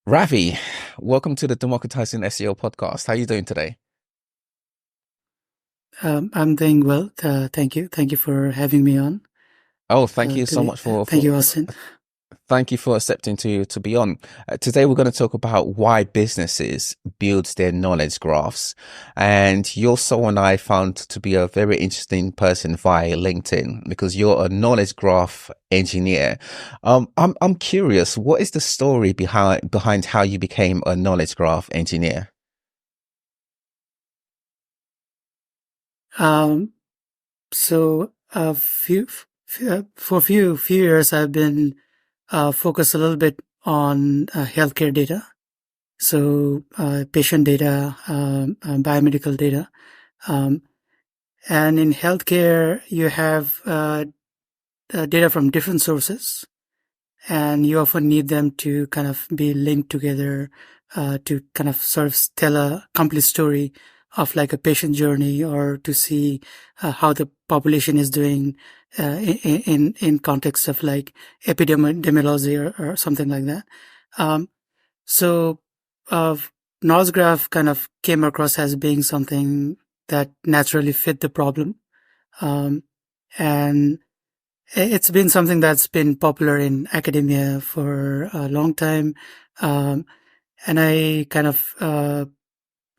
Ravi, welcome to the Democratizing SEO podcast. How are you doing today? I'm doing well. Thank you. Thank you for having me on Oh, thank you so today. much for Thank for, you, for Austin. thank you for accepting to be on. Today we're going to talk about why businesses build their knowledge graphs. And you're someone I found to be a very interesting person via LinkedIn because you're a knowledge graph engineer. I'm curious, what is the story behind how you became a knowledge graph engineer? Um, so for few years, I've been focused a little bit on healthcare data. So patient data, biomedical data, um, and in healthcare, you have data from different sources, and you often need them to kind of be linked together to kind of sort of tell a complete story of like a patient journey, or to see how the population is doing in context of like epidemiology, or something like that. Um, so uh, knowledge graph kind of came across as being something that naturally fit the problem, um, and it's been something that's been popular in academia for a long time. Um, and I kind of,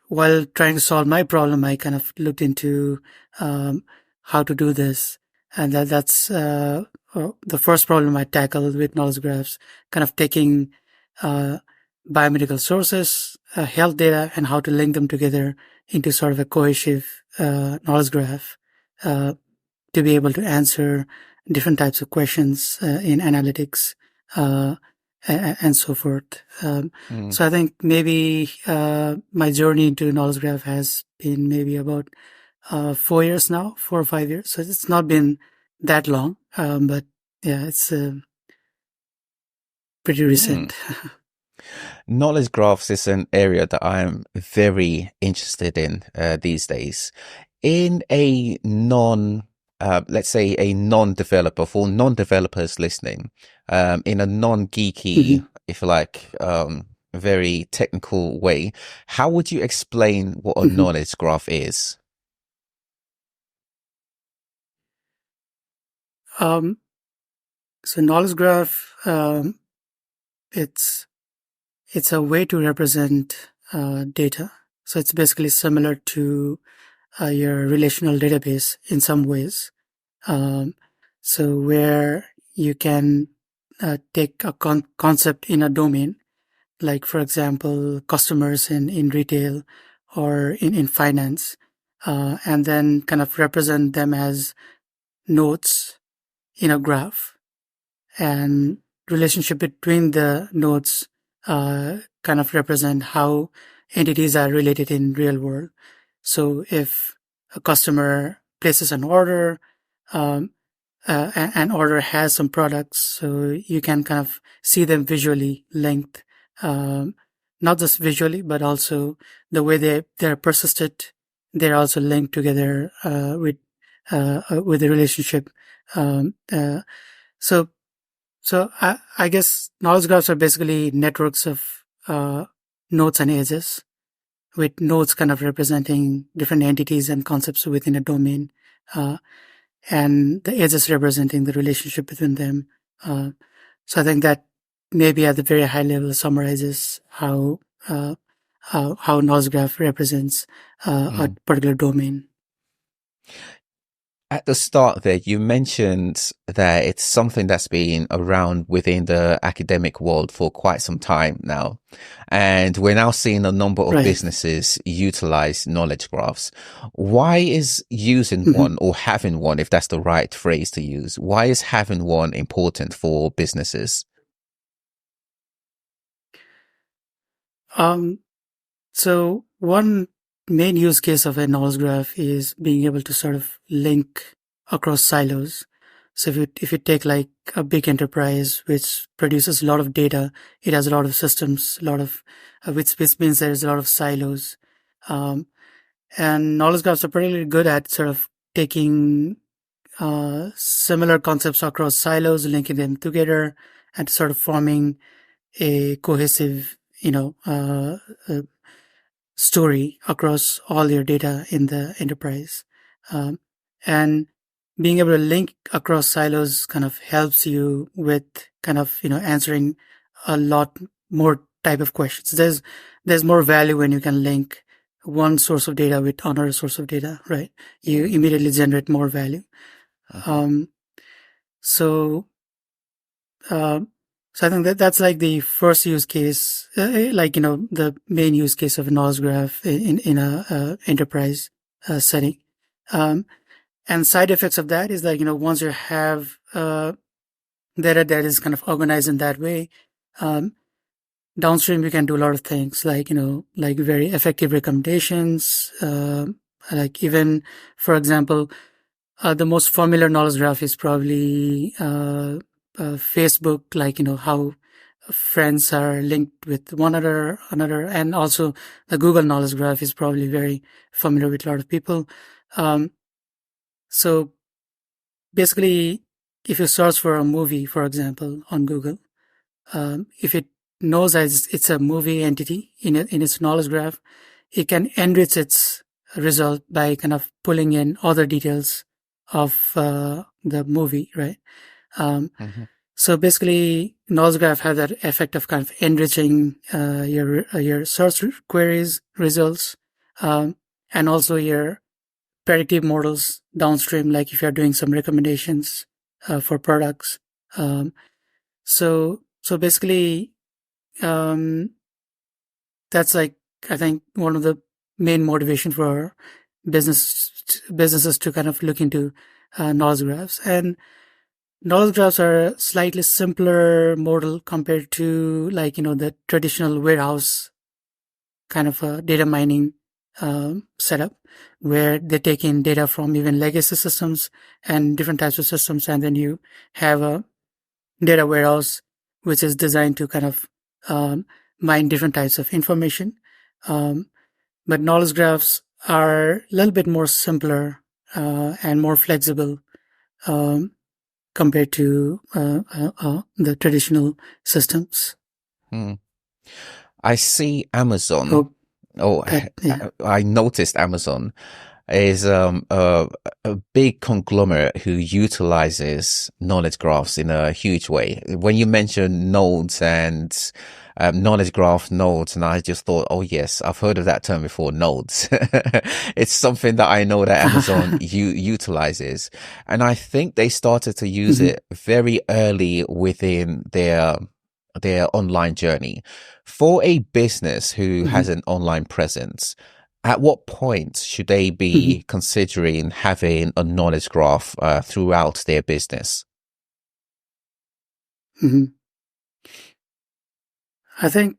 while trying to solve my problem, I kind of looked into um, how to do this. And that's the first problem I tackled with knowledge graphs, kind of taking uh, biomedical sources, health data, and how to link them together into sort of a cohesive knowledge graph. Uh, to be able to answer different types of questions in analytics uh, and so forth. Mm. So I think maybe my journey into knowledge graph has been maybe about 4 years now, 4 or 5 years. So it's not been that long, but yeah, it's pretty Mm. recent. Knowledge graphs is an area that I'm very interested in these days. In a let's say a non-developer, for non-developers listening, in a non-geeky, Mhm. if you like, very technical way, how would you explain what a Mhm. knowledge graph is? Um, so knowledge graph, it's it's a way to represent data. So it's basically similar to your relational database in some ways. Um, so where you can take a concept in a domain, like for example, customers in retail or in finance, and then kind of represent them as nodes in a graph, and relationship between the nodes kind of represent how entities are related in real world. So if a customer places an order, um, an order has some products, so you can kind of see them visually linked, um, not just visually, but also the way they're persisted. They're also linked together with the relationship. Um, uh, so I guess knowledge graphs are basically networks of nodes and edges, with nodes kind of representing different entities and concepts within a domain, uh, and the edges representing the relationship between them. Uh, so I think that maybe at the very high level summarizes how knowledge graph represents a Mm. particular domain. At the start there, you mentioned that it's something that's been around within the academic world for quite some time now. And we're now seeing a number of Right. businesses utilize knowledge graphs. Why is using Mhm. one, or having one, if that's the right phrase to use, why is having one important for businesses? Um, So one main use case of a knowledge graph is being able to sort of link across silos. So if you take like a big enterprise which produces a lot of data, it has a lot of systems, a lot of which means there's a lot of silos. Um, and knowledge graphs are particularly good at sort of taking similar concepts across silos, linking them together, and sort of forming a cohesive story across all your data in the enterprise. And being able to link across silos kind of helps you with kind of, answering a lot more type of questions. There's more value when you can link one source of data with another source of data, right? You immediately generate more value. So I think that's like the first use case, the main use case of a knowledge graph in a enterprise setting. And side effects of that is like, once you have data that is kind of organized in that way, downstream you can do a lot of things like, like very effective recommendations. Like even, for example, the most familiar knowledge graph is probably Facebook, like, how friends are linked with one another, and also the Google knowledge graph is probably very familiar with a lot of people. So basically, if you search for a movie, for example, on Google, if it knows as it's a movie entity in its knowledge graph, it can enrich its result by kind of pulling in other details of the movie, right? So basically, knowledge graph have that effect of kind of enriching your search queries results, and also your predictive models downstream, like if you're doing some recommendations for products. So basically, that's like, I think, one of the main motivation for businesses to kind of look into knowledge graphs. And knowledge graphs are a slightly simpler model compared to, like, the traditional warehouse kind of data mining setup, where they take in data from even legacy systems and different types of systems, and then you have a data warehouse which is designed to kind of mine different types of information. But knowledge graphs are a little bit more simpler and more flexible compared to the traditional systems. I see Amazon. I noticed Amazon is a big conglomerate who utilizes knowledge graphs in a huge way. When you mentioned nodes and knowledge graph nodes, and I just thought, oh yes, I've heard of that term before, nodes. It's something that I know that Amazon utilizes, and I think they started to use it very early within their online journey. For a business who has an online presence, at what point should they be considering having a knowledge graph throughout their business? I think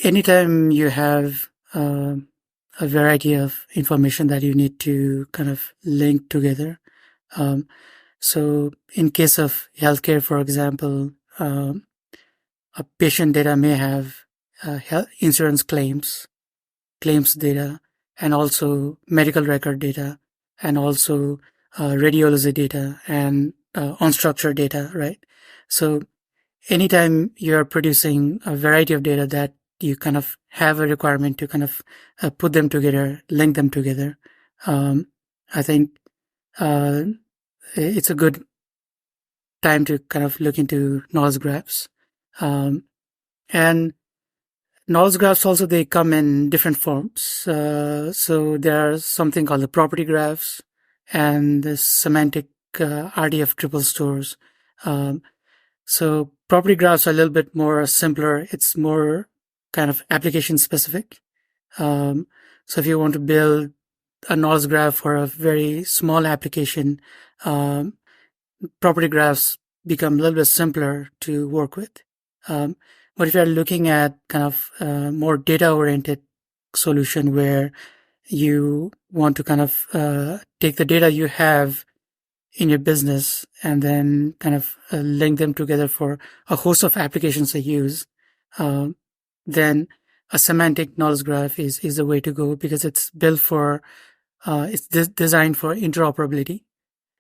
anytime you have a variety of information that you need to kind of link together. So in case of healthcare, for example, a patient data may have health insurance claims data, and also medical record data, and also radiology data, and unstructured data, right? So anytime you're producing a variety of data that you kind of have a requirement to kind of put them together, link them together, I think it's a good time to kind of look into knowledge graphs. And knowledge graphs also, they come in different forms. So there's something called the property graphs and the semantic RDF triple stores. So property graphs are a little bit more simpler. It's more kind of application specific. So if you want to build a knowledge graph for a very small application, property graphs become a little bit simpler to work with. But if you're looking at kind of more data-oriented solution where you want to kind of take the data you have in your business and then kind of link them together for a host of applications they use, then a semantic knowledge graph is the way to go, because it's built for, it's designed for interoperability.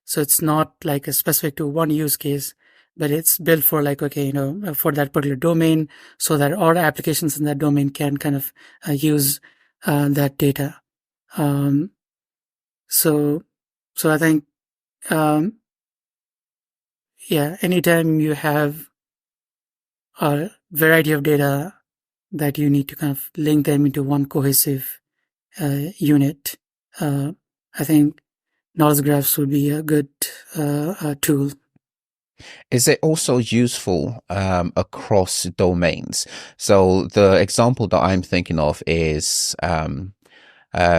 So it's not like a specific to one use case, but it's built for like, okay, for that particular domain, so that all applications in that domain can kind of use that data. So I think, anytime you have a variety of data that you need to kind of link them into one cohesive unit, I think knowledge graphs would be a good tool. Is it also useful across domains? So the example that I'm thinking of is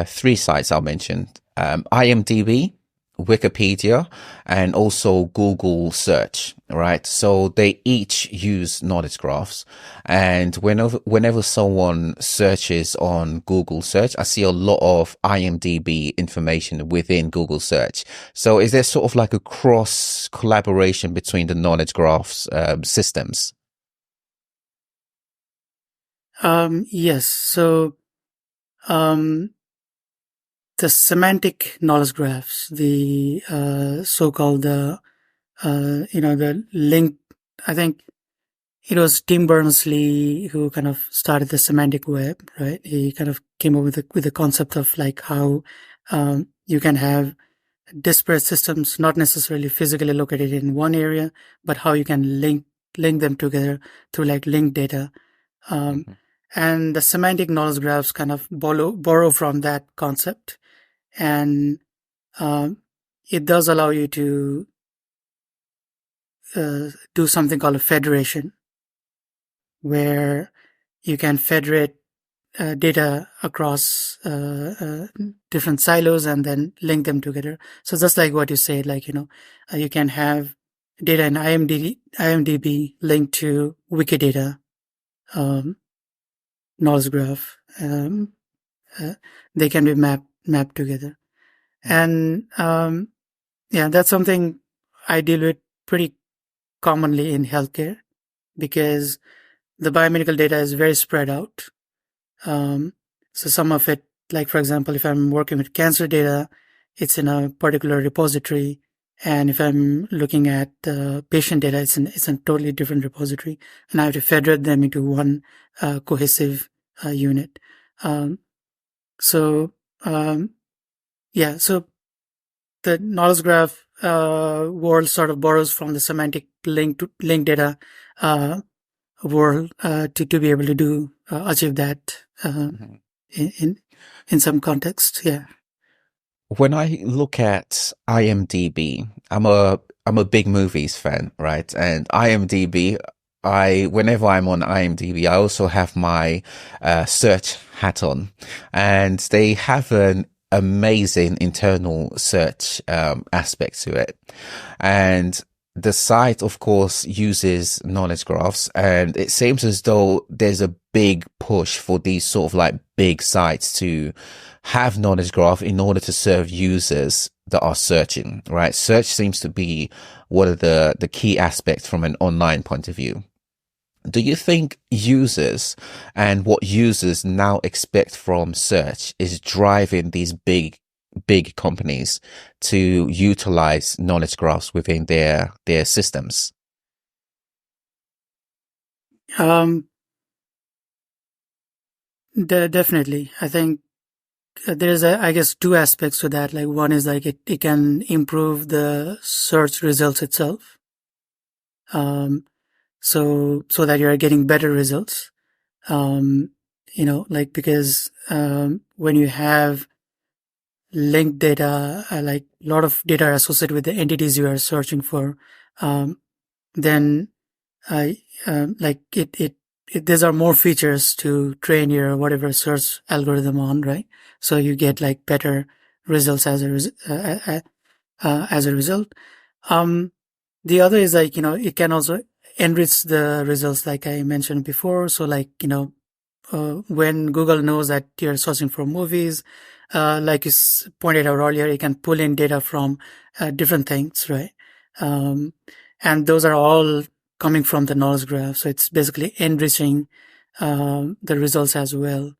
three sites I'll mention: IMDb, Wikipedia, and also Google search, right? So they each use knowledge graphs. And whenever someone searches on Google search, I see a lot of IMDb information within Google search. So is there sort of like a cross collaboration between the knowledge graphs systems? Yes. So, the semantic knowledge graphs, the so-called the link. I think it was Tim Berners-Lee who kind of started the semantic web, right? He kind of came up with the concept of like how you can have disparate systems, not necessarily physically located in one area, but how you can link them together through like linked data. And the semantic knowledge graphs kind of borrow from that concept. And it does allow you to do something called a federation, where you can federate data across different silos and then link them together. So just like what you said, like, you can have data in IMDb linked to Wikidata knowledge graph. They can be mapped together. And that's something I deal with pretty commonly in healthcare, because the biomedical data is very spread out. So some of it, like for example, if I'm working with cancer data, it's in a particular repository. And if I'm looking at patient data, it's in a totally different repository. And I have to federate them into one cohesive unit. So the knowledge graph world sort of borrows from the semantic link data world to be able to achieve that in some context. Yeah. When I look at IMDb, I'm a big movies fan, right? And IMDb, whenever I'm on IMDb, I also have my search hat on, and they have an amazing internal search aspect to it. And the site, of course, uses knowledge graphs, and it seems as though there's a big push for these sort of like big sites to have knowledge graph in order to serve users that are searching, right? Search seems to be one of the key aspects from an online point of view. Do you think users and what users now expect from search is driving these big companies to utilize knowledge graphs within their systems? Definitely. I think there's I guess two aspects to that. Like one is like it can improve the search results itself. So that you're getting better results. Like because when you have linked data, like a lot of data are associated with the entities you are searching for, then like these are more features to train your whatever search algorithm on, right? So you get like better results as a result. The other is like, it can also enrich the results, like I mentioned before. So like, when Google knows that you're searching for movies, like you pointed out earlier, it can pull in data from different things, right? And those are all coming from the knowledge graph. So it's basically enriching the results as well.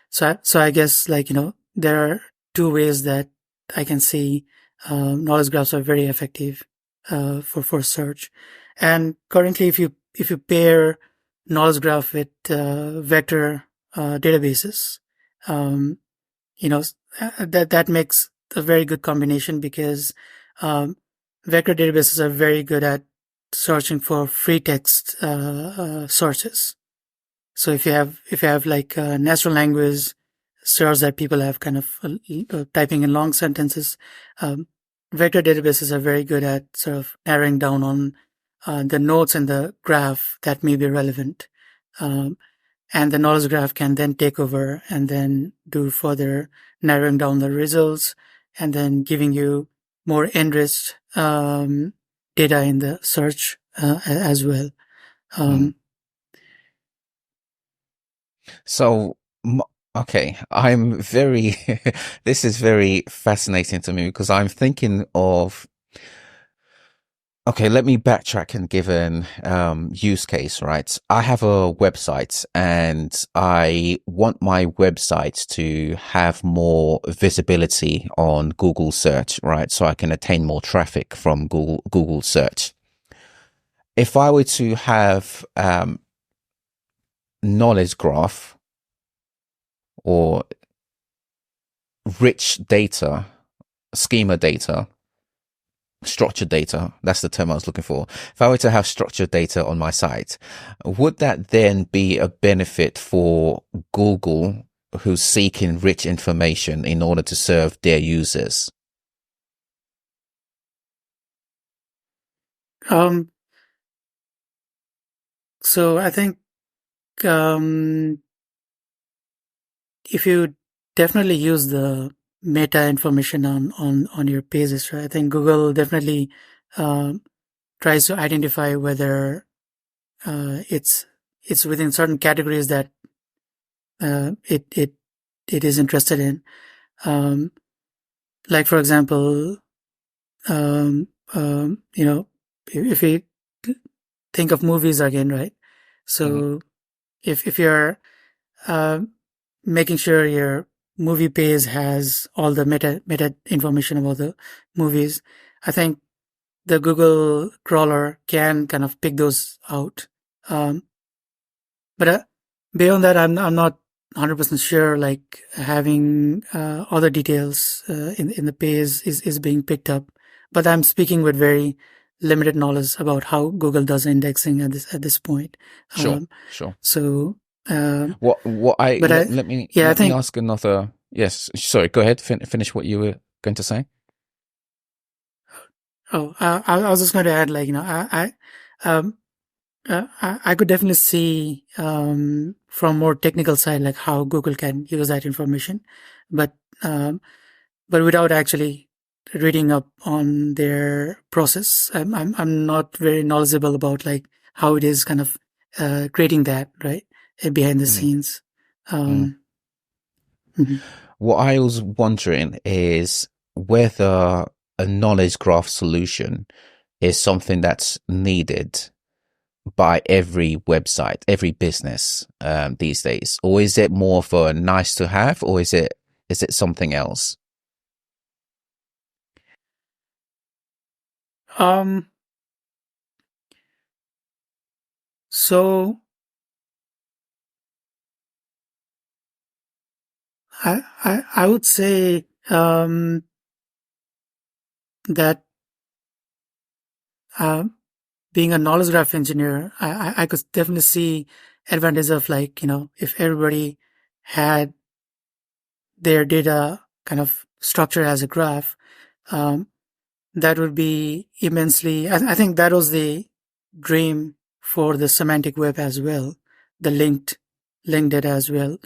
So I guess like, there are two ways that I can see knowledge graphs are very effective for search. And currently, if you pair knowledge graph with vector databases, that makes a very good combination, because vector databases are very good at searching for free text sources. So if you have like natural language search that people have kind of typing in long sentences, vector databases are very good at sort of narrowing down on the nodes in the graph that may be relevant. And the knowledge graph can then take over and then do further narrowing down the results, and then giving you more enriched data in the search as well. So, okay, I'm very, this is very fascinating to me, because I'm thinking of, okay, let me backtrack and give an use case, right? I have a website and I want my website to have more visibility on Google search, right? So I can attain more traffic from Google search. If I were to have knowledge graph or rich data, schema data, structured data, that's the term I was looking for. If I were to have structured data on my site, would that then be a benefit for Google, who's seeking rich information in order to serve their users? So I think if you definitely use the meta information on your pages, right? I think Google definitely tries to identify whether it's within certain categories that it is interested in. Like for example, if we think of movies again, right? So if you're making sure your movie page has all the meta information about the movies, I think the Google crawler can kind of pick those out. But beyond that, I'm not 100% sure, like having other details in the page is being picked up. But I'm speaking with very limited knowledge about how Google does indexing at this point. Sure. So let me ask another. Yes, sorry, go ahead, finish what you were going to say. I was just going to add, like, I could definitely see from more technical side, like how Google can use that information, but without actually reading up on their process. I'm not very knowledgeable about like how it is kind of creating that, right, behind the scenes. What I was wondering is whether a knowledge graph solution is something that's needed by every website, every business these days, or is it more for a nice to have, or is it something else? So I would say that being a knowledge graph engineer, I could definitely see advantage of, like, if everybody had their data kind of structured as a graph, that would be immensely, I think that was the dream for the semantic web as well, the linked data as well,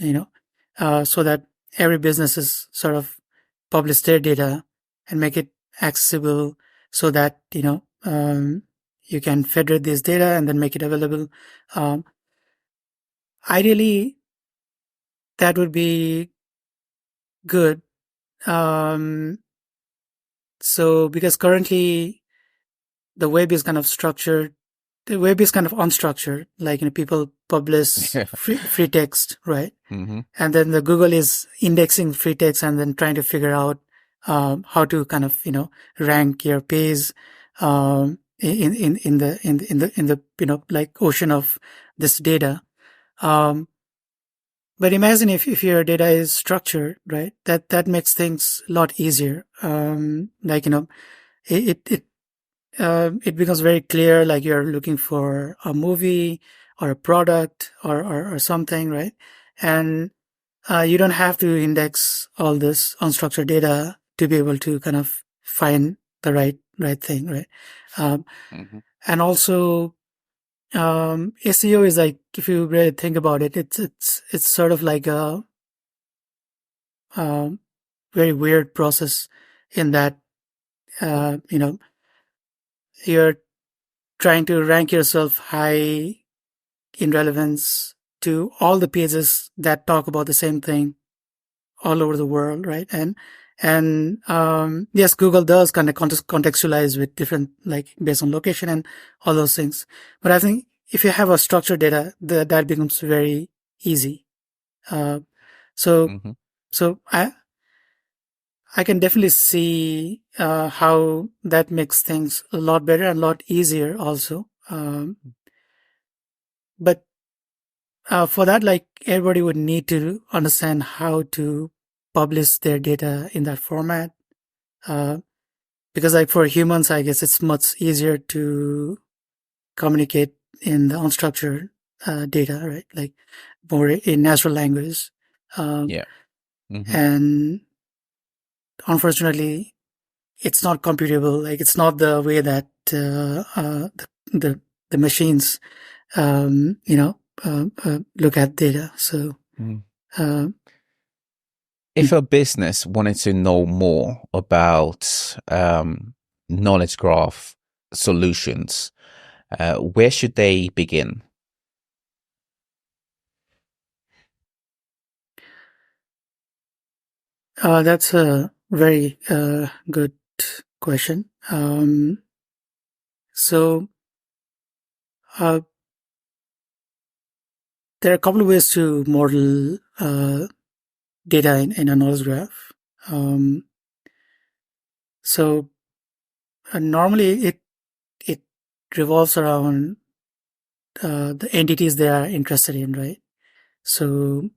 so that every business is sort of publish their data and make it accessible, so that, you can federate this data and then make it available. Ideally, that would be good. So because currently the web is kind of structured, the web is kind of unstructured. Like, people publish free text, right? And then the Google is indexing free text and then trying to figure out how to kind of, rank your page. in the like ocean of this data. But imagine if your data is structured, right? That makes things a lot easier. Like, it becomes very clear, like you're looking for a movie or a product or something, right? And you don't have to index all this unstructured data to be able to kind of find the right thing, right? Mm-hmm. And also, SEO is like, if you really think about it, it's sort of like a very weird process in that you're trying to rank yourself high in relevance to all the pages that talk about the same thing all over the world, right? And yes, Google does kind of contextualize with different, like based on location and all those things. But I think if you have a structured data, that becomes very easy. So Mm-hmm. so I can definitely see how that makes things a lot better and a lot easier also. But for that, like everybody would need to understand how to publish their data in that format. Because like for humans, I guess it's much easier to communicate in the unstructured data, right? Like more in natural language. Um, Yeah. Mm-hmm. and unfortunately, it's not computable. Like it's not the way that the machines, look at data. So, Mm. uh, If a business wanted to know more about knowledge graph solutions, where should they begin? that's a very good question. So, uh, there are a couple of ways to model data in a knowledge graph. Um, so, normally it revolves around the entities they are interested in, right? So,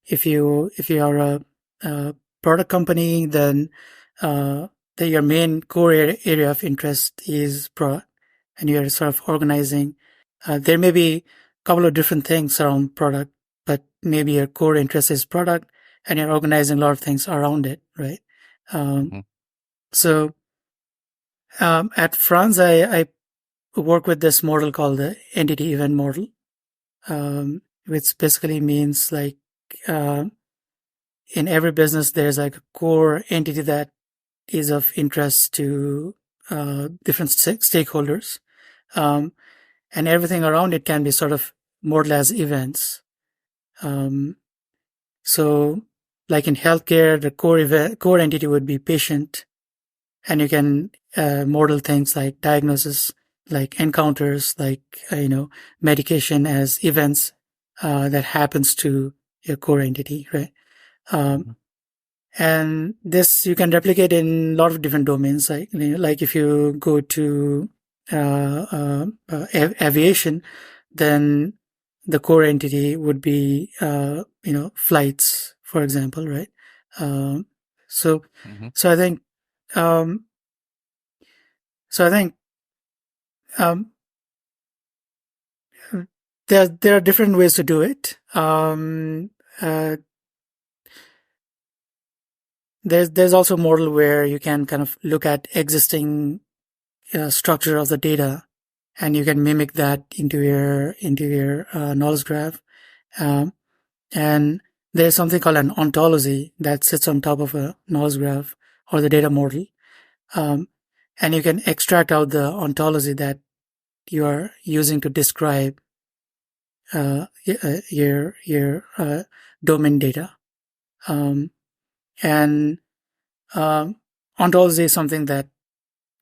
if you are a product company, then your main core area of interest is product, and you're sort of organizing. There may be a couple of different things around product, but maybe your core interest is product, and you're organizing a lot of things around it, right? Um, Mm-hmm. so at France, I work with this model called the entity event model, which basically means like uh, in every business there's like a core entity that is of interest to different stakeholders, um, and everything around it can be sort of modeled as events. Um, so, like in healthcare, the core entity would be patient, and you can model things like diagnosis, like encounters, like medication as events that happens to your core entity, right? Um, Mm-hmm. and this you can replicate in a lot of different domains, like if you go to aviation, then the core entity would be flights, for example, right? um, so Mm-hmm. so I think um, so I think um, there are different ways to do it. Uh, there's also a model where you can kind of look at existing structure of the data, and you can mimic that into your knowledge graph. Um, and there's something called an ontology that sits on top of a knowledge graph or the data model. Um, and you can extract out the ontology that you are using to describe your domain data. Um, and ontology is something that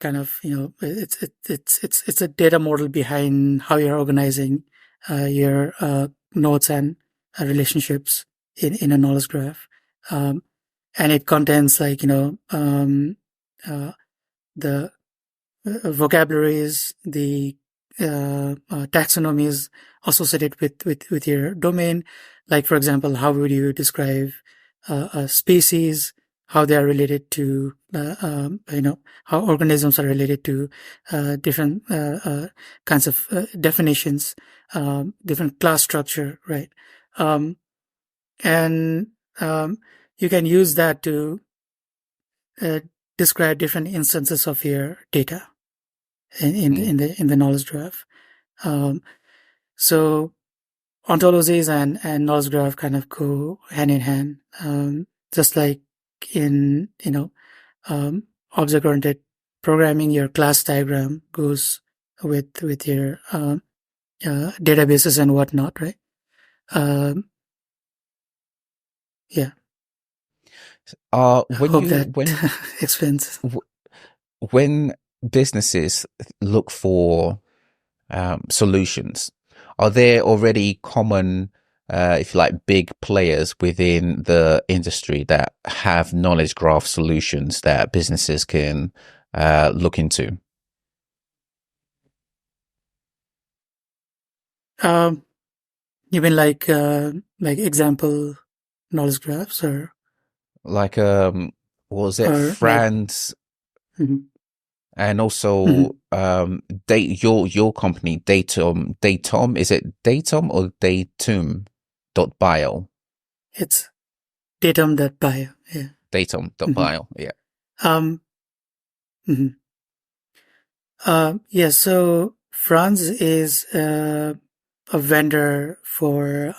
kind of it's a data model behind how you're organizing your nodes and relationships in a knowledge graph. And it contains like uh, the vocabularies, the taxonomies associated with your domain. Like, for example, how would you describe a species, how they are related to, how organisms are related to different kinds of definitions, different class structure, right? Um, and you can use that to uh, describe different instances of your data in the knowledge graph. So ontologies and knowledge graph kind of go hand in hand, just like in object-oriented programming. Your class diagram goes with your databases and whatnot, right? Yeah. When Hope you that explains. when businesses look for solutions, are there already common, if you like, big players within the industry that have knowledge graph solutions that businesses can look into? You mean like example knowledge graphs Like, what was it, or like France, mhm, and also mhm. date your company, Datum, is it Datum or Datum.bio? It's Datum.bio. Yeah. hmm Datum.bio, yeah. Um, mhm. Yeah. So Franz is a vendor for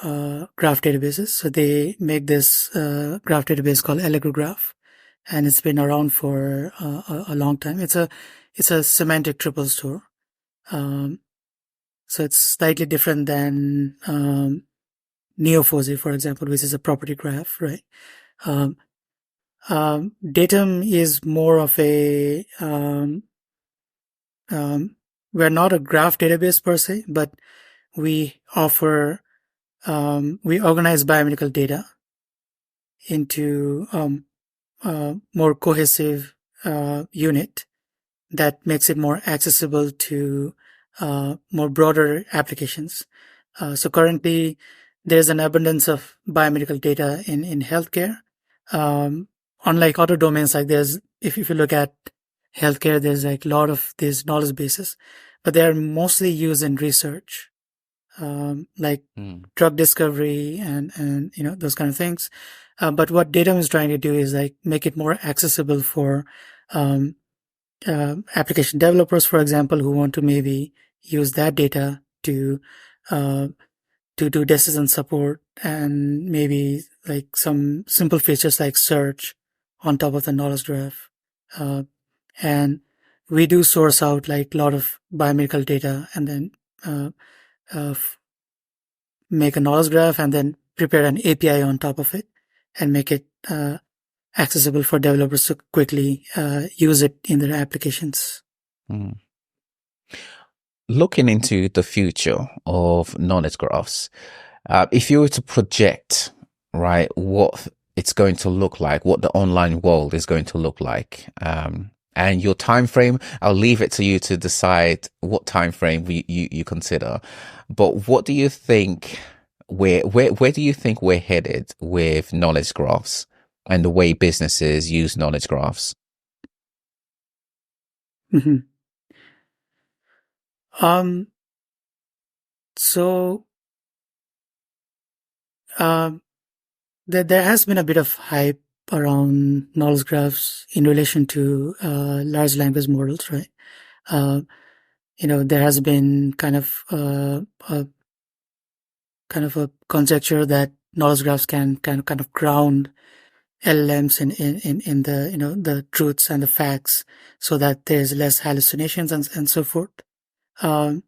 graph databases. So they make this graph database called Allegro Graph, and it's been around for a long time. It's a semantic triple store. Um, so it's slightly different than Neo4j, for example, which is a property graph, right? Um, Datum is more of a we're not a graph database per se, but we offer we organize biomedical data into more cohesive unit that makes it more accessible to more broader applications. So currently, there's an abundance of biomedical data in healthcare. Unlike other domains, like if you look at healthcare, there's like a lot of these knowledge bases, but they're mostly used in research, like Mm. drug discovery and those kind of things. But what Datum is trying to do is like make it more accessible for um, application developers, for example, who want to maybe use that data uh, to do decision support and maybe like some simple features like search on top of the knowledge graph. Uh, and we do source out like a lot of biomedical data and then uh, uh, make a knowledge graph and then prepare an API on top of it and make it accessible for developers to quickly use it in their applications. Mm. Looking into the future of knowledge graphs, if you were to project, right, what it's going to look like, what the online world is going to look like, and your time frame, I'll leave it to you to decide what time frame you consider. But what do you think? Where do you think we're headed with knowledge graphs and the way businesses use knowledge graphs? Mhm. Um, so um, there has been a bit of hype around knowledge graphs in relation to large language models, right? Uh, there has been kind of a conjecture that knowledge graphs can kind of ground LLMs in the the truths and the facts, so that there's less hallucinations and so forth. Um,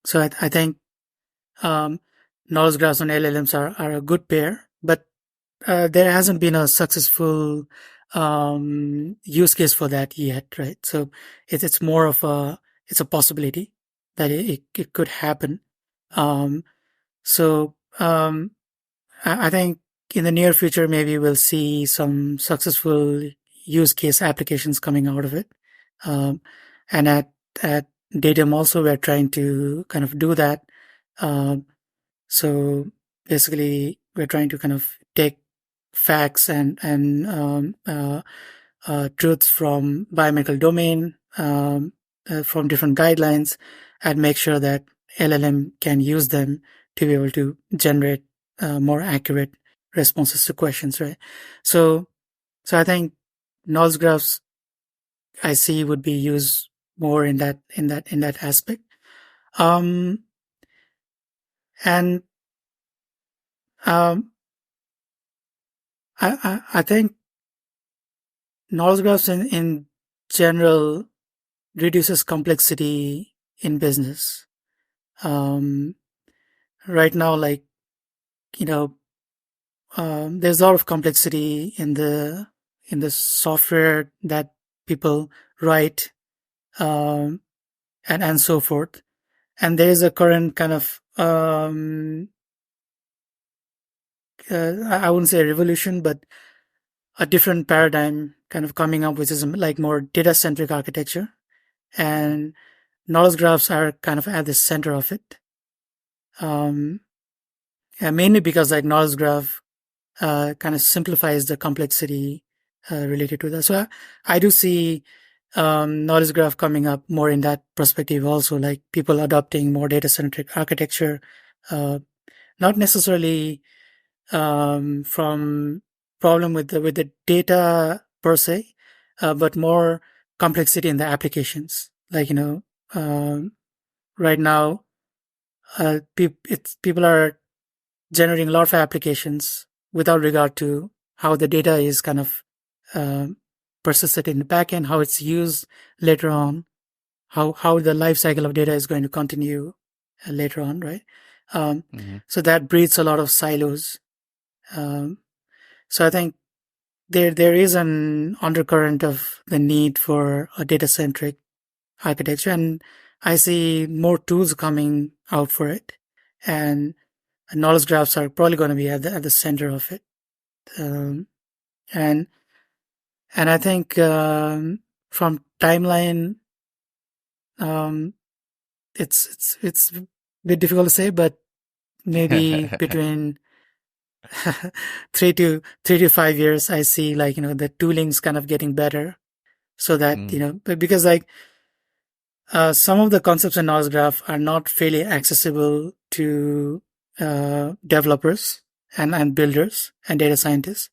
so I think um, knowledge graphs and LLMs are a good pair, but there hasn't been a successful use case for that yet, right? So it's more of it's a possibility that it could happen. Um, so I think in the near future, maybe we'll see some successful use case applications coming out of it. Um, And at Datum also, we're trying to kind of do that. So basically, we're trying to kind of take facts and truths from biomedical domain, from different guidelines, and make sure that LLM can use them to be able to generate more accurate responses to questions, right? So I think knowledge graphs I see would be used more in that aspect. And um, I think knowledge graphs in general reduces complexity in business. Right now, like, there's a lot of complexity in the software that people write, and so forth. And there is a current kind of I wouldn't say a revolution, but a different paradigm kind of coming up, which is like more data centric architecture, and knowledge graphs are kind of at the center of it. And mainly because like knowledge graph kind of simplifies the complexity related to that. So I do see knowledge graph coming up more in that perspective also, like people adopting more data centric architecture, not necessarily from problem with the data per se, but more complexity in the applications. Like, right now, people are generating a lot of applications without regard to how the data is kind of persisted in the backend, how it's used later on, how the life cycle of data is going to continue later on, right? So that breeds a lot of silos. So I think there is an undercurrent of the need for a data centric architecture, and I see more tools coming out for it, and knowledge graphs are probably going to be at the center of it. And I think from timeline, it's a bit difficult to say, but maybe between 3 to 5 years, I see, like, the tooling's kind of getting better, so that but because like some of the concepts in knowledge graph are not fairly accessible to developers and builders and data scientists.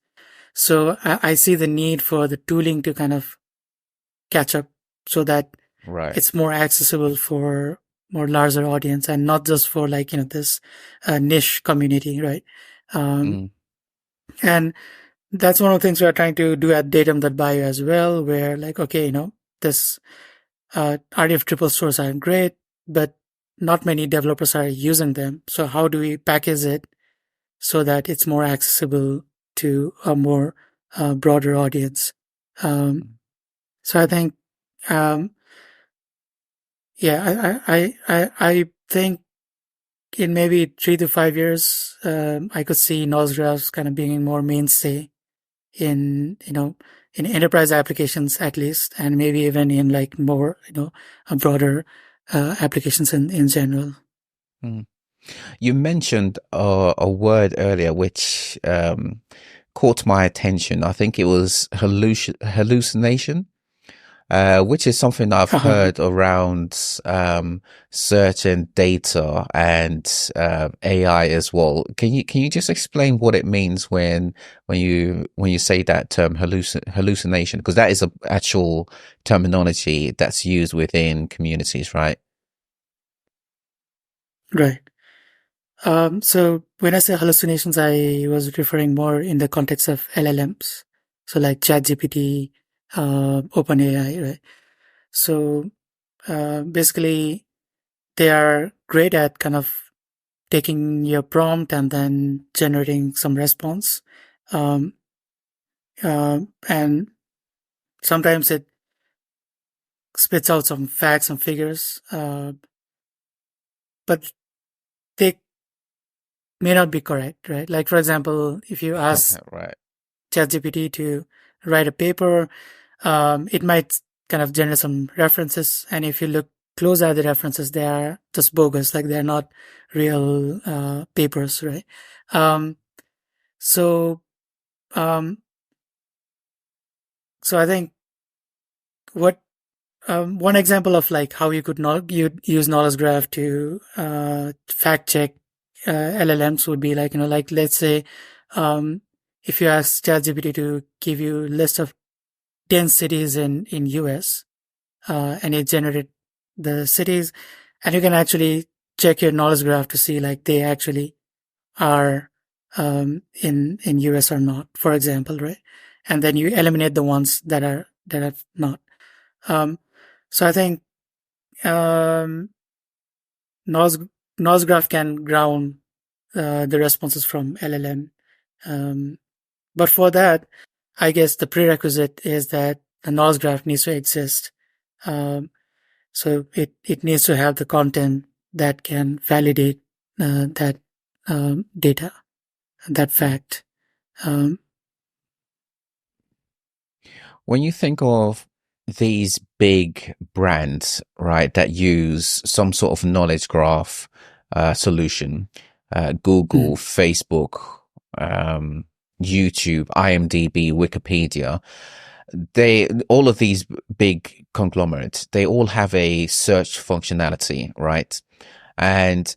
So I see the need for the tooling to kind of catch up, so that Right. it's more accessible for more larger audience, and not just for, like, this niche community, right? And that's one of the things we're trying to do at Datum.bio as well, where, like, okay, this RDF triple stores are great, but not many developers are using them. So how do we package it so that it's more accessible to a more broader audience? So I think, I think in maybe 3 to 5 years, I could see knowledge graphs kind of being more mainstay in enterprise applications, at least, and maybe even in, like, more broader applications in general. You mentioned a word earlier which caught my attention. I think it was hallucination, which is something I've heard around search and data and AI as well. Can you just explain what it means when you say that term hallucination? Because that is a actual terminology that's used within communities, right? Right. So when I say hallucinations, I was referring more in the context of LLMs. So like ChatGPT, OpenAI, right? So basically, they are great at kind of taking your prompt and then generating some response. And sometimes it spits out some facts and figures, but they may not be correct, right? Like, for example, if you ask Right. ChatGPT to write a paper, it might kind of generate some references, and if you look close at the references, they are just bogus, like they're not real papers, right? So I think what one example of like how you could not use knowledge graph to fact check LLMs would be like, like let's say if you ask ChatGPT to give you a list of 10 cities in US, and it generated the cities, and you can actually check your knowledge graph to see like they actually are in US or not, for example, right? And then you eliminate the ones that are not. So I think knowledge graph can ground the responses from LLM. But for that, I guess the prerequisite is that the knowledge graph needs to exist. So it needs to have the content that can validate that data, that fact. When you think of these big brands, right, that use some sort of knowledge graph solution, Google, Facebook, YouTube, IMDb, Wikipedia, all of these big conglomerates, they all have a search functionality, right? And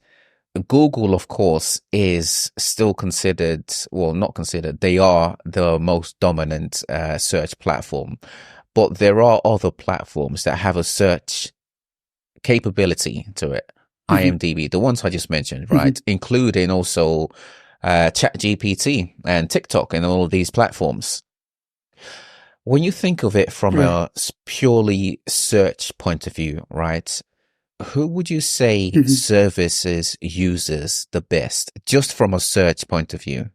Google, of course, is still considered, well, not considered, they are the most dominant search platform. But there are other platforms that have a search capability to it. IMDb, the ones I just mentioned, right? Including also ChatGPT and TikTok and all of these platforms. When you think of it from a purely search point of view, right? Who would you say services users the best, just from a search point of view?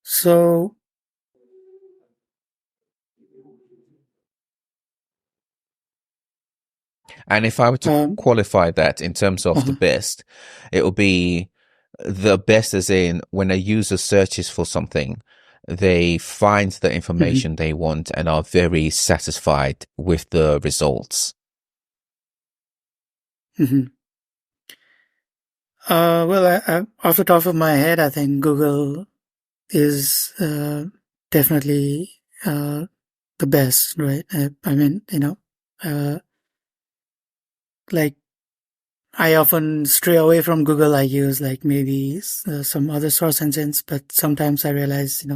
So And if I were to qualify that in terms of the best, it will be the best as in when a user searches for something, they find the information they want and are very satisfied with the results. Well, off the top of my head, I think Google is definitely the best, right? I mean, like I often stray away from Google. I use like maybe some other source engines, but sometimes I realize,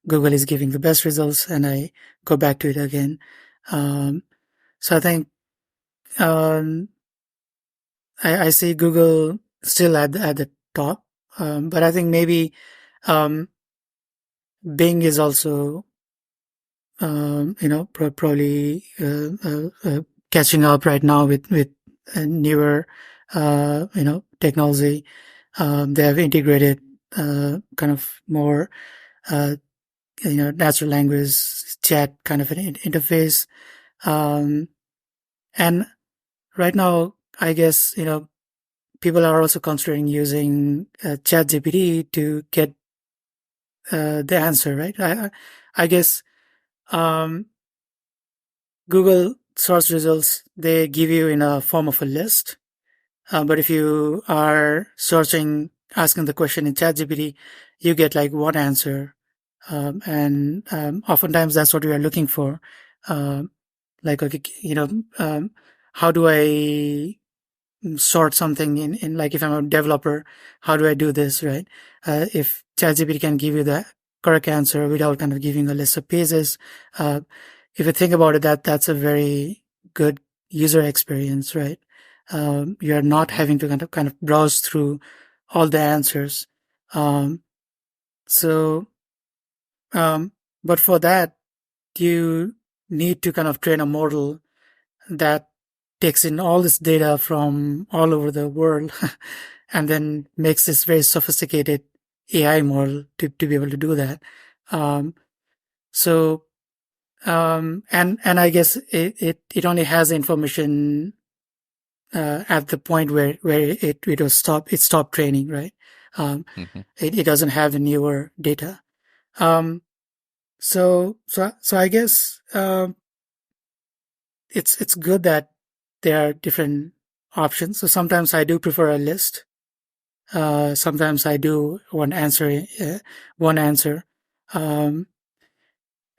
Google is giving the best results and I go back to it again. So I think I see Google still at the top, but I think maybe Bing is also probably catching up right now with newer technology. They have integrated kind of more natural language chat kind of an interface, and right now I guess people are also considering using ChatGPT to get the answer, right? I guess Google search results, they give you in a form of a list. But if you are asking the question in ChatGPT, you get like one answer. And oftentimes that's what we are looking for. Like, okay, how do I sort something in like if I'm a developer, how do I do this, right? If ChatGPT can give you the correct answer without kind of giving a list of pages, if you think about it, that's a very good user experience, right? You're not having to kind of browse through all the answers. But for that, you need to kind of train a model that takes in all this data from all over the world and then makes this very sophisticated AI model to be able to do that. And I guess it only has information at the point where it stopped training, right? It doesn't have the newer data. So I guess it's good that there are different options. So sometimes I do prefer a list. Sometimes I do one answer.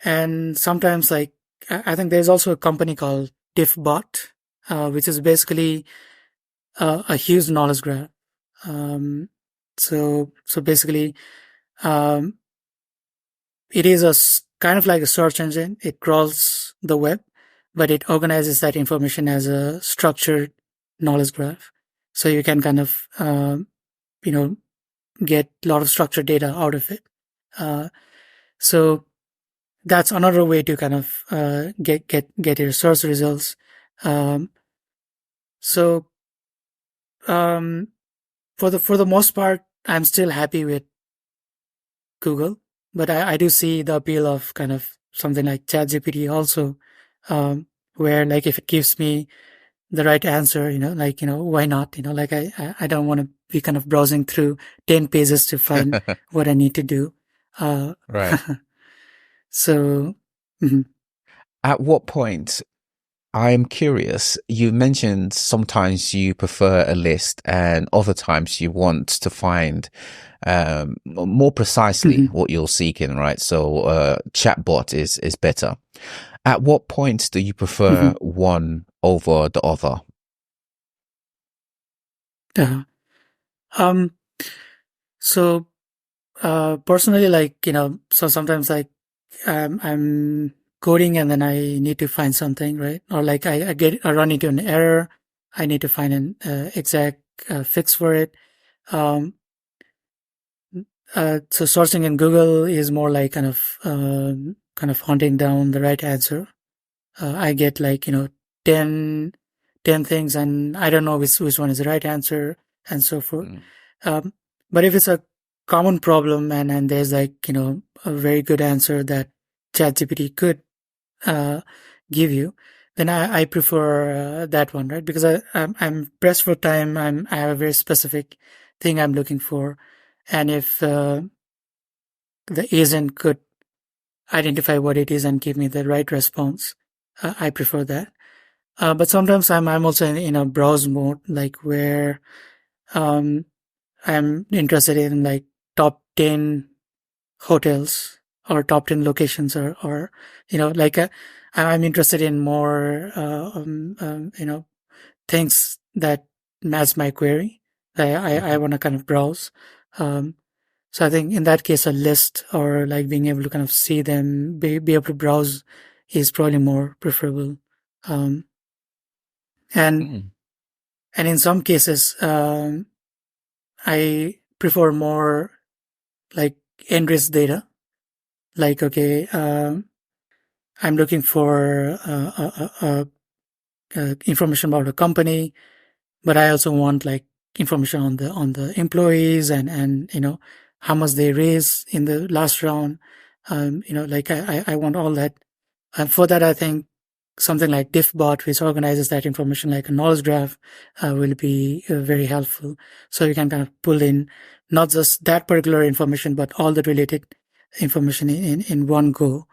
And sometimes, like, I think there's also a company called Diffbot, which is basically a huge knowledge graph. So basically, it is kind of like a search engine. It crawls the web, but it organizes that information as a structured knowledge graph. So you can kind of, get a lot of structured data out of it. So that's another way to kind of get your search results. So for the most part, I'm still happy with Google, but I do see the appeal of kind of something like ChatGPT also, where, like, if it gives me the right answer, why not? Like, I don't want to be kind of browsing through 10 pages to find what I need to do. Right. So, mhm. At what point, I'm curious, you mentioned sometimes you prefer a list and other times you want to find more precisely what you're seeking, right? So chatbot is better. At what point do you prefer one over the other? So personally, like, so sometimes, like, I'm coding and then I need to find something, right? Or like I run into an error. I need to find an exact fix for it. So searching in Google is more like kind of hunting down the right answer. I get, like, 10 things and I don't know which one is the right answer, and so forth. But if it's a common problem and there's, like, a very good answer that ChatGPT could give you, then I prefer that one, right? Because I'm pressed for time. I have a very specific thing I'm looking for, and if the agent could identify what it is and give me the right response, I prefer that. But sometimes I'm also in a browse mode, like, where I'm interested in, like, top 10 hotels or top 10 locations, or like, I'm interested in more things that match my query. I want to kind of browse. So I think in that case, a list, or like being able to kind of see them, be able to browse, is probably more preferable. And in some cases, I prefer more like enriched data. Like, okay, I'm looking for information about a company, but I also want, like, information on the employees, and how much they raise in the last round. Like, I want all that. And for that, I think something like Diffbot, which organizes that information like a knowledge graph, will be very helpful. So you can kind of pull in not just that particular information, but all the related information in one go.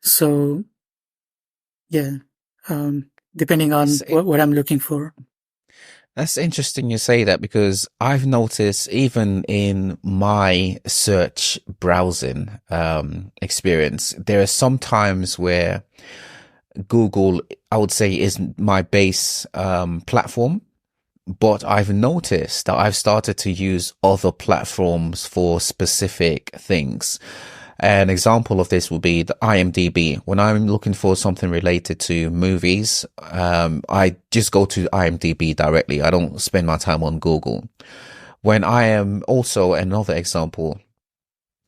So yeah, depending on what I'm looking for. That's interesting you say that, because I've noticed even in my search browsing experience, there are some times where Google, I would say, is my base platform, but I've noticed that I've started to use other platforms for specific things. An example of this would be the IMDb. When I'm looking for something related to movies, I just go to IMDb directly. I don't spend my time on Google. When I am also, another example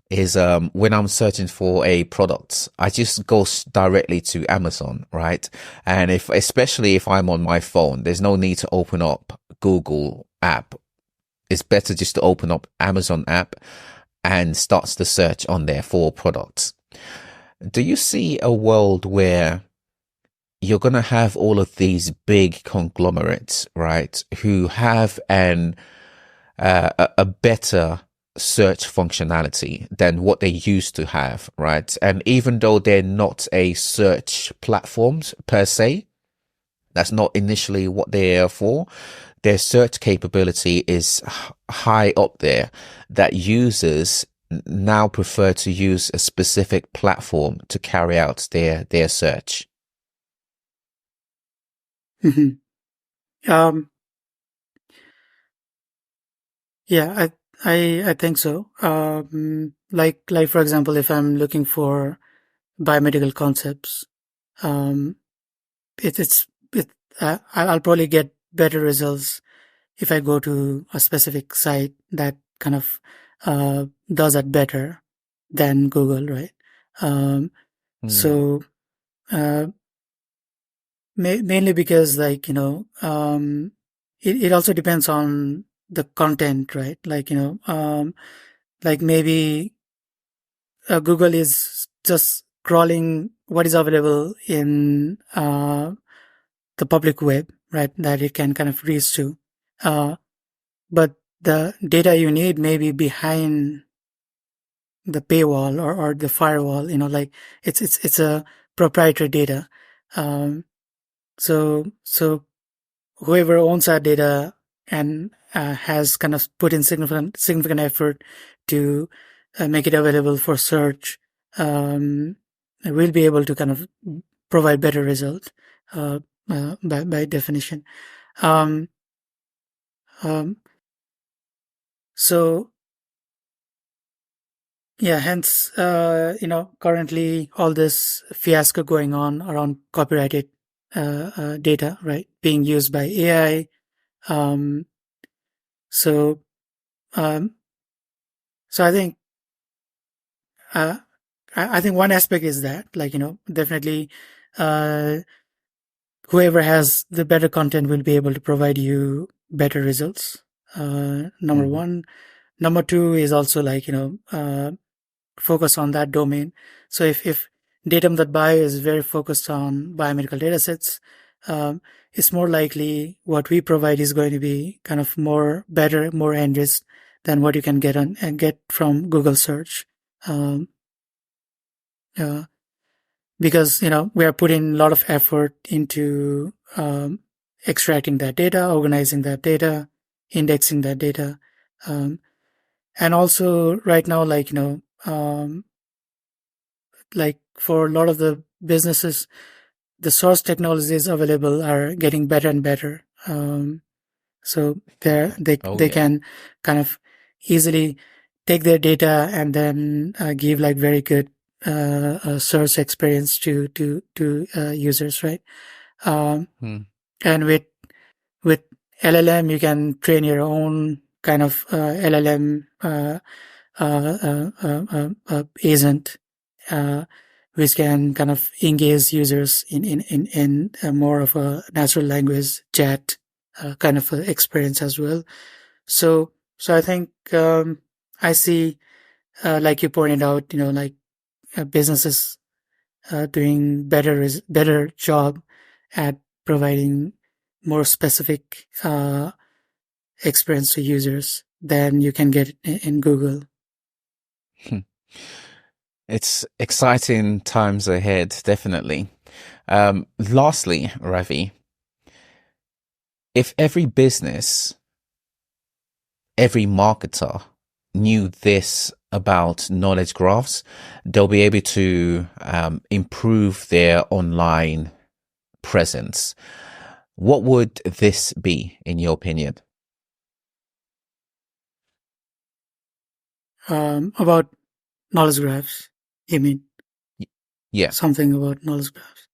is when I'm searching for a product, I just go directly to Amazon, right? And especially if I'm on my phone, there's no need to open up Google app. It's better just to open up Amazon app and starts the search on there for products. Do you see a world where you're going to have all of these big conglomerates, right, who have an a better search functionality than what they used to have, right? And even though they're not a search platforms per se, that's not initially what they're for. Their search capability is high up there that users now prefer to use a specific platform to carry out their search. Mhm. Yeah, I think so. Like for example, if I'm looking for biomedical concepts, um, it I'll probably get better results if I go to a specific site that kind of does that better than Google, right? Um, Hmm. so uh, mainly because, like, it also depends on the content, right? Like maybe Google is just crawling what is available in the public web, right? That it can kind of reach to. Uh, but the data you need may be behind the paywall or the firewall, like it's a proprietary data. Um, so whoever owns that data and has kind of put in significant effort to make it available for search, will be able to kind of provide better result by definition. Um, um, so yeah, hence currently all this fiasco going on around copyrighted data, right, being used by AI. Um, so um, so uh, I think one aspect is that, like, definitely, uh, whoever has the better content will be able to provide you better results. Number Hmm. one. Number two is also, like, focus on that domain. So if Datum.bio is very focused on biomedical datasets, it's more likely what we provide is going to be kind of more better, more enriched than what you can get on and get from Google search. Um, uh, because we are putting a lot of effort into extracting that data, organizing that data, indexing that data, um, and also right now, like, like for a lot of the businesses, the source technologies available are getting better and better. So Oh they yeah. can kind of easily take their data and then give like very good search experience to users, right? Um, Hmm. and with LLM, you can train your own kind of LLM agent, uh, which can kind of engage users in more of a natural language chat kind of experience as well. So I think I see, like you pointed out, like businesses doing better job at providing more specific experience to users than you can get in Google. Hmm. It's exciting times ahead, definitely. Lastly, Ravi, if every business, every marketer knew this about knowledge graphs, they'll be able to improve their online presence. What would this be, in your opinion? About knowledge graphs, you mean Yeah. something about knowledge graphs?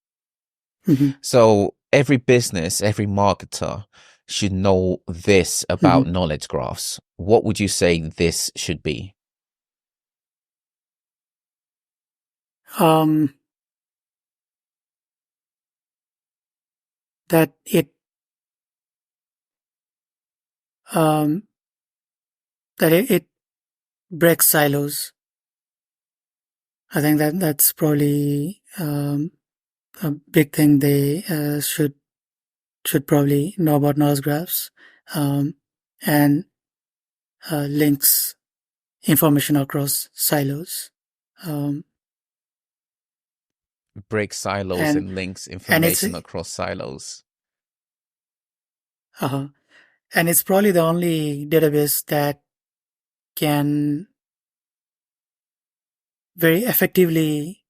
Hmm. So every business, every marketer should know this Hmm. about knowledge graphs. What would you say this should be? Um, that um, it breaks silos. I think that's probably a big thing they should probably know about knowledge graphs. And links information across silos. Break silos and and links and it's information across silos. uh, and it's probably the only database that can very effectively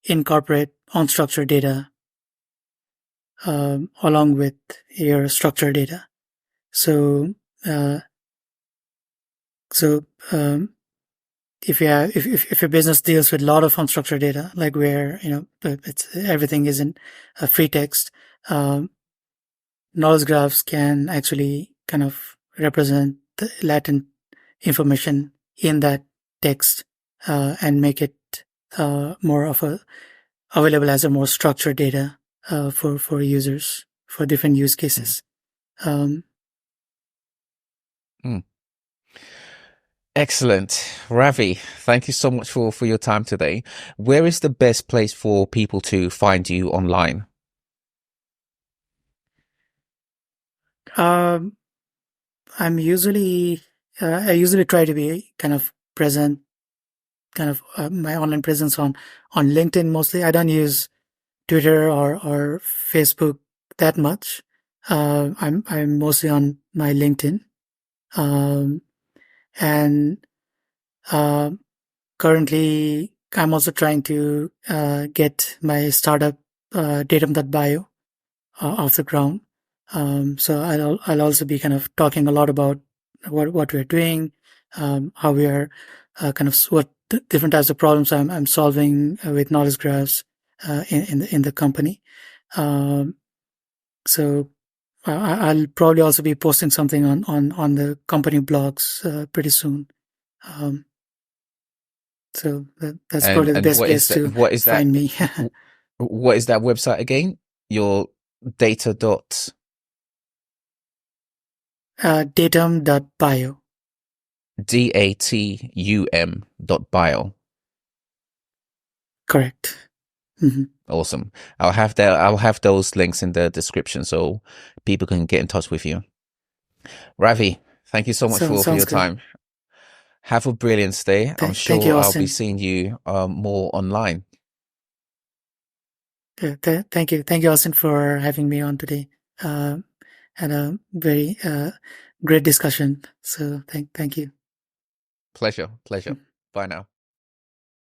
incorporate unstructured data along with your structured data. So uh, so if you have, if your business deals with a lot of unstructured data, like where it's everything isn't a free text, knowledge graphs can actually kind of represent the latent information in that text and make it more of a available as a more structured data for users for different use cases. Mm. Excellent. Ravi, thank you so much for your time today. Where is the best place for people to find you online? Um, I usually try to be kind of present, my online presence on LinkedIn mostly. I don't use Twitter or Facebook that much. I'm mostly on my LinkedIn, and uh, currently I'm also trying to get my startup Datum.bio off the ground. So I'll also be kind of talking a lot about what we're doing, how we are kind of what different types of problems I'm solving with knowledge graphs in the company. So I'll probably also be posting something on the company blogs pretty soon. So that's probably the And best place to find me. what is that website again? Your data dot Datum.bio. DATUM.bio. Correct. Mm-hmm. Awesome. I'll have those links in the description so people can get in touch with you. Ravi, thank you so much So for sounds your good. time. Have a brilliant day. I'm Thank you, sure I'll be Austin. seeing you more online. Thank you, Austin, for having me on today. Had a very great discussion. So thank you. Pleasure. Bye now.